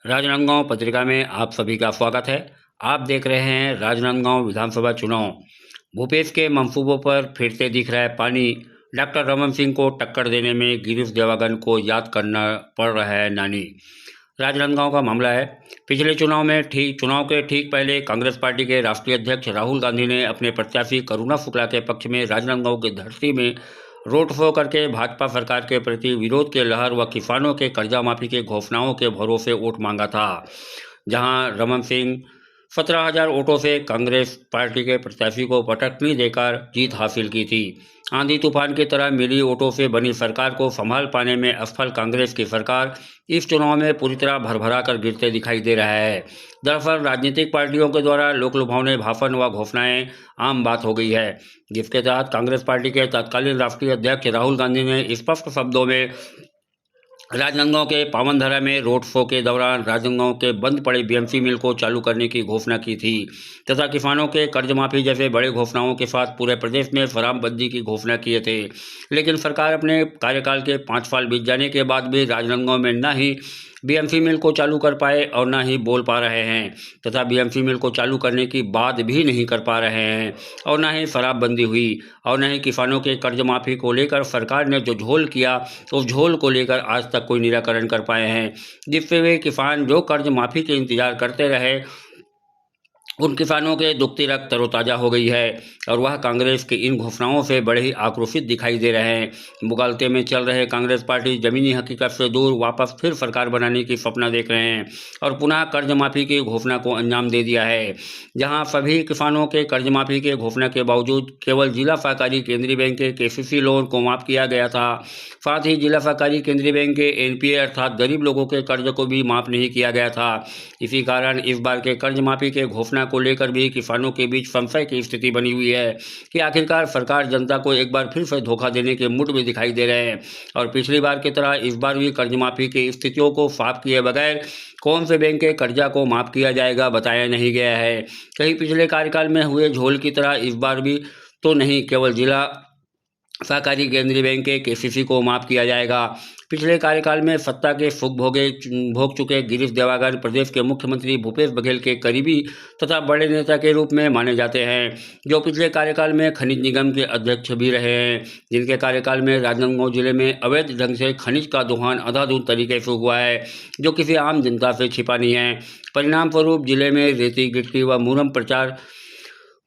राजनांदगांव पत्रिका में आप सभी का स्वागत है। आप देख रहे हैं राजनांदगांव विधानसभा चुनाव। भूपेश के मंसूबों पर फिर से दिख रहा है पानी। डॉक्टर रमन सिंह को टक्कर देने में गिरीश देवागन को याद करना पड़ रहा है नानी। राजनांदगांव का मामला है। पिछले चुनाव के ठीक पहले कांग्रेस पार्टी के राष्ट्रीय अध्यक्ष राहुल गांधी ने अपने प्रत्याशी करुणा शुक्ला के पक्ष में राजनांदगांव की धरती में रोड शो करके भाजपा सरकार के प्रति विरोध के लहर व किसानों के कर्जा माफी के घोषणाओं के भरोसे वोट मांगा था। जहां रमन सिंह 17,000 वोटों से कांग्रेस पार्टी के प्रत्याशी को पटकनी देकर जीत हासिल की थी। आंधी तूफान की तरह मिली वोटों से बनी सरकार को संभाल पाने में असफल कांग्रेस की सरकार इस चुनाव में पूरी तरह भरभरा कर गिरते दिखाई दे रहा है। दरअसल राजनीतिक पार्टियों के द्वारा लोक लुभावने भाषण व घोषणाएं आम बात हो गई है, जिसके तहत कांग्रेस पार्टी के तत्कालीन राष्ट्रीय अध्यक्ष राहुल गांधी ने स्पष्ट शब्दों में राजनांदगांव के पावनधरा में रोड शो के दौरान राजनांदगांव के बंद पड़े बीएमसी मिल को चालू करने की घोषणा की थी तथा किसानों के कर्ज माफी जैसे बड़े घोषणाओं के साथ पूरे प्रदेश में शराबबंदी की घोषणा किए थे। लेकिन सरकार अपने कार्यकाल के 5 साल बीत जाने के बाद भी राजनांदगांव में न ही बीएमसी मिल को चालू कर पाए और न ही बोल पा रहे हैं तथा बीएमसी मिल को चालू करने की बात भी नहीं कर पा रहे हैं और न ही शराबबंदी हुई और न ही किसानों के कर्ज माफी को लेकर सरकार ने जो झोल किया उस झोल को लेकर आज तक कोई निराकरण कर पाए हैं, जिससे वे किसान जो कर्ज माफी के इंतजार करते रहे उन किसानों के दुखती रग तरोताज़ा हो गई है और वह कांग्रेस की इन घोषणाओं से बड़े ही आक्रोशित दिखाई दे रहे हैं। मुगालते में चल रहे कांग्रेस पार्टी जमीनी हकीकत से दूर वापस फिर सरकार बनाने की सपना देख रहे हैं और पुनः कर्ज माफी की घोषणा को अंजाम दे दिया है। जहां सभी किसानों के कर्ज माफी के घोषणा के बावजूद केवल जिला सहकारी केंद्रीय बैंक के केसीसी लोन को माफ किया गया था, साथ ही जिला सहकारी केंद्रीय बैंक के एनपीए अर्थात गरीब लोगों के कर्ज को भी माफ नहीं किया गया था। इसी कारण इस बार के कर्ज माफी के घोषणा को लेकर भी किसानों के बीच संशय की स्थिति बनी हुई है कि आखिरकार सरकार जनता को एक बार फिर से धोखा देने के मूड में दिखाई दे रहे हैं और पिछली बार की तरह इस बार भी कर्ज माफी की स्थितियों को साफ किए बगैर कौन से बैंक के कर्जा को माफ किया जाएगा बताया नहीं गया है। कहीं पिछले कार्यकाल में हुए झोल की तरह इस बार भी तो नहीं केवल जिला सहकारी केंद्रीय बैंक के केसीसी को माफ किया जाएगा। पिछले कार्यकाल में सत्ता के सुख भोग चुके गिरीश देवागन प्रदेश के मुख्यमंत्री भूपेश बघेल के करीबी तथा बड़े नेता के रूप में माने जाते हैं, जो पिछले कार्यकाल में खनिज निगम के अध्यक्ष भी रहे हैं, जिनके कार्यकाल में राजनांदगांव जिले में अवैध ढंग से खनिज का दोहन अंधाधुंध तरीके से हुआ है, जो किसी आम जनता से छिपा नहीं है। परिणाम स्वरूप जिले में रेती गिट्टी व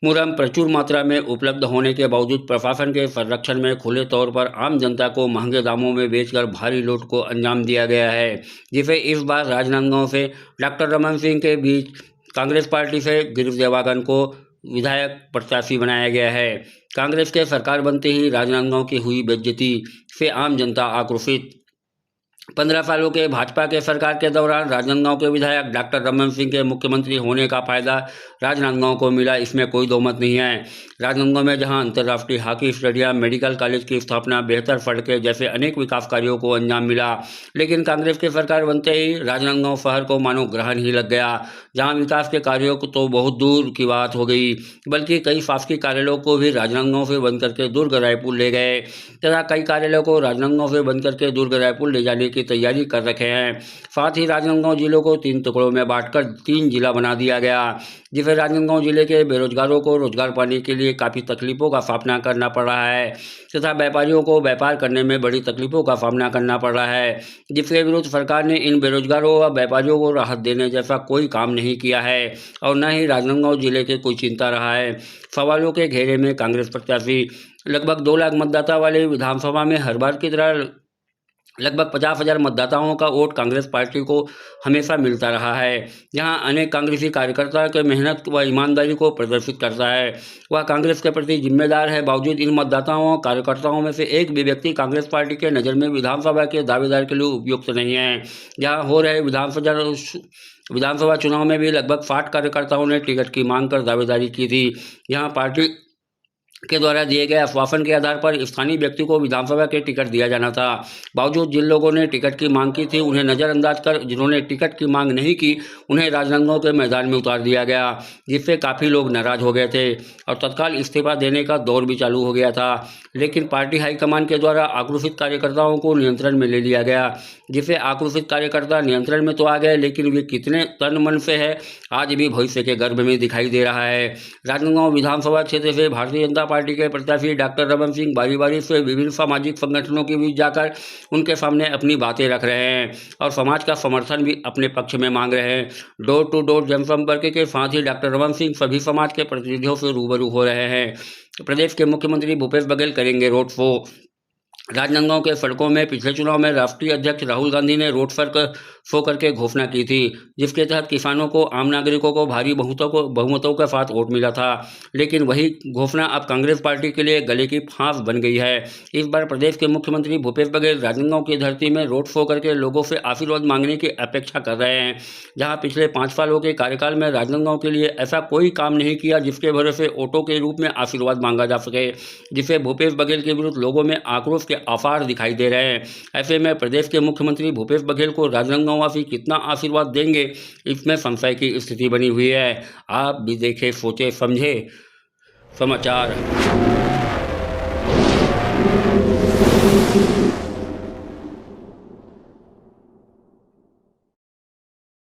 मुरम प्रचुर मात्रा में उपलब्ध होने के बावजूद प्रशासन के संरक्षण में खुले तौर पर आम जनता को महंगे दामों में बेचकर भारी लूट को अंजाम दिया गया है, जिसे इस बार राजनांदगांव से डॉक्टर रमन सिंह के बीच कांग्रेस पार्टी से गिरीश देवागन को विधायक प्रत्याशी बनाया गया है। कांग्रेस के सरकार बनते ही राजनांदगांव की हुई बेइज्जती से आम जनता आक्रोशित। 15 सालों के भाजपा के सरकार के दौरान राजनांदगांव के विधायक डॉक्टर रमन सिंह के मुख्यमंत्री होने का फायदा राजनांदगांव को मिला, इसमें कोई दो मत नहीं है। राजनांदगांव में जहां अंतर्राष्ट्रीय हॉकी स्टेडियम, मेडिकल कॉलेज की स्थापना, बेहतर सड़कें जैसे अनेक विकास कार्यों को अंजाम मिला, लेकिन कांग्रेस की सरकार बनते ही राजनांदगांव शहर को मानो ग्रहण ही लग गया। जहाँ विकास के कार्यों को तो बहुत दूर की बात हो गई, बल्कि कई शासकीय कार्यालयों को भी राजनांदगांव से बंद करके दुर्ग रायपुर ले गए तथा कई कार्यालयों को राजनांदगांव से बंद करके दुर्ग रायपुर ले जाने की तैयारी कर रखे हैं। साथ ही राजनांदगांव जिलों को 3 टुकड़ों में बांटकर 3 जिला बना दिया गया, जिससे राजनांदगांव जिले के बेरोजगारों को रोजगार पाने के लिए काफ़ी तकलीफों का सामना करना पड़ रहा है तथा व्यापारियों को व्यापार करने में बड़ी तकलीफों का सामना करना पड़ रहा है, जिसके विरुद्ध सरकार ने इन बेरोजगारों व व्यापारियों को राहत देने जैसा कोई काम नहीं किया है और न ही राजनांदगांव जिले के कोई चिंता रहा है। सवालों के घेरे में कांग्रेस प्रत्याशी लगभग 2 लाख मतदाता वाले विधानसभा में हर बार की तरह लगभग 50,000 मतदाताओं का वोट कांग्रेस पार्टी को हमेशा मिलता रहा है। जहां अनेक कांग्रेसी कार्यकर्ता के मेहनत व ईमानदारी को प्रदर्शित करता है, वह कांग्रेस के प्रति जिम्मेदार है। बावजूद इन मतदाताओं कार्यकर्ताओं में से एक भी व्यक्ति कांग्रेस पार्टी के नज़र में विधानसभा के दावेदार के लिए उपयुक्त नहीं है। जहाँ हो रहे विधानसभा चुनाव में भी लगभग 60 कार्यकर्ताओं ने टिकट की मांग कर दावेदारी की थी। यहाँ पार्टी के द्वारा दिए गए आश्वासन के आधार पर स्थानीय व्यक्ति को विधानसभा के टिकट दिया जाना था। बावजूद जिन लोगों ने टिकट की मांग की थी उन्हें नज़रअंदाज कर जिन्होंने टिकट की मांग नहीं की उन्हें राजनांदगांव के मैदान में उतार दिया गया, जिससे काफ़ी लोग नाराज हो गए थे और तत्काल इस्तीफा देने का दौर भी चालू हो गया था। लेकिन पार्टी हाईकमान के द्वारा आक्रोशित कार्यकर्ताओं को नियंत्रण में ले लिया गया, जिससे आक्रोशित कार्यकर्ता नियंत्रण में तो आ गए लेकिन वे कितने तन मन से है आज भी भविष्य के गर्भ में दिखाई दे रहा है। राजनांदगांव विधानसभा क्षेत्र से भारतीय जनता पार्टी के प्रत्याशी डॉक्टर रमन सिंह बारी बारी से विभिन्न सामाजिक संगठनों के बीच जाकर उनके सामने अपनी बातें रख रहे हैं और समाज का समर्थन भी अपने पक्ष में मांग रहे हैं। डोर टू डोर जनसंपर्क के साथ ही डॉक्टर रमन सिंह सभी समाज के प्रतिनिधियों से रूबरू हो रहे हैं। प्रदेश के मुख्यमंत्री भूपेश बघेल करेंगे रोड शो। राजनांदगांव के सड़कों में पिछले चुनाव में राष्ट्रीय अध्यक्ष राहुल गांधी ने रोड शो करके घोषणा की थी, जिसके तहत किसानों को, आम नागरिकों को भारी बहुमतों के साथ वोट मिला था। लेकिन वही घोषणा अब कांग्रेस पार्टी के लिए गले की फांस बन गई है। इस बार प्रदेश के मुख्यमंत्री भूपेश बघेल राजनांदगांव की धरती में रोड शो करके लोगों से आशीर्वाद मांगने की अपेक्षा कर रहे हैं, जहाँ पिछले 5 सालों के कार्यकाल में राजनांदगांव के लिए ऐसा कोई काम नहीं किया जिसके भरोसे वोटों के रूप में आशीर्वाद मांगा जा सके, जिससे भूपेश बघेल के विरुद्ध लोगों में आक्रोश के आसार दिखाई दे रहे हैं। ऐसे में प्रदेश के मुख्यमंत्री भूपेश बघेल को राजनांदगांव वासी कितना आशीर्वाद देंगे, इसमें संशय की स्थिति बनी हुई है। आप भी देखें, सोचे समझे समाचार।